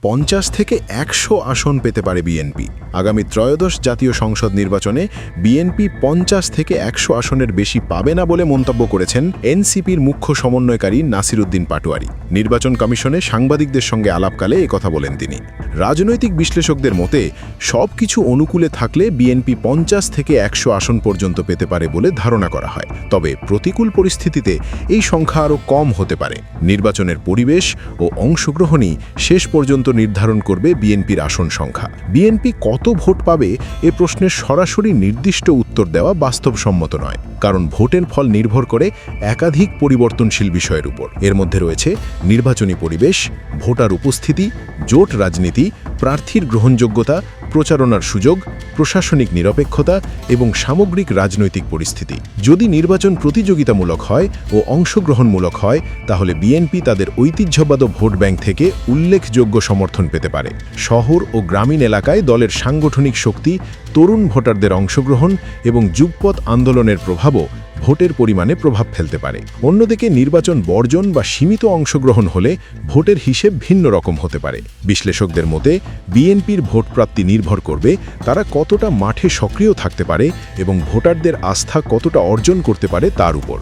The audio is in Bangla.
50 থেকে 100 আসন পেতে পারে বিএনপি। আগামী ত্রয়োদশ জাতীয় সংসদ নির্বাচনে বিএনপি 50 থেকে 100 আসনের বেশি পাবে না বলে মন্তব্য করেছেন এনসিপির মুখ্য সমন্বয়কারী নাসিরউদ্দিন পাটোয়ারি। নির্বাচন কমিশনে সাংবাদিকদের সঙ্গে আলাপকালে একথা বলেন তিনি। রাজনৈতিক বিশ্লেষকদের মতে সবকিছু অনুকূলে থাকলে বিএনপি 50 থেকে 100 আসন পর্যন্ত পেতে পারে বলে ধারণা করা হয়। তবে প্রতিকূল পরিস্থিতিতে এই সংখ্যা আরও কম হতে পারে। নির্বাচনের পরিবেশ ও অংশগ্রহণই শেষ পর্যন্ত নির্ধারণ করবে বিএনপির আসন সংখ্যা। বিএনপি কত ভোট পাবে এ প্রশ্নের সরাসরি নির্দিষ্ট উত্তর দেওয়া বাস্তবসম্মত নয়, কারণ ভোটের ফল নির্ভর করে একাধিক পরিবর্তনশীল বিষয়ের উপর। এর মধ্যে রয়েছে নির্বাচনী পরিবেশ, ভোটার উপস্থিতি, জোট রাজনীতি, প্রার্থীর গ্রহণযোগ্যতা, প্রচারণার সুযোগ, প্রশাসনিক নিরপেক্ষতা এবং সামগ্রিক রাজনৈতিক পরিস্থিতি। যদি নির্বাচন প্রতিযোগিতামূলক হয় ও অংশগ্রহণমূলক হয়, তাহলে বিএনপি তাদের ঐতিহ্যবাদী ভোট ব্যাংক থেকে উল্লেখযোগ্য সমর্থন পেতে পারে। শহর ও গ্রামীণ এলাকায় দলের সাংগঠনিক শক্তি, তরুণ ভোটারদের অংশগ্রহণ এবং যুগপৎ আন্দোলনের প্রভাবও ভোটের পরিমাণে প্রভাব ফেলতে পারে। অন্যদিকে নির্বাচন বর্জন বা সীমিত অংশগ্রহণ হলে ভোটের হিসেব ভিন্ন রকম হতে পারে। বিশ্লেষকদের মতে বিএনপির ভোট প্রাপ্তি নির্ভর করবে তারা কতটা মাঠে সক্রিয় থাকতে পারে এবং ভোটারদের আস্থা কতটা অর্জন করতে পারে তার উপর।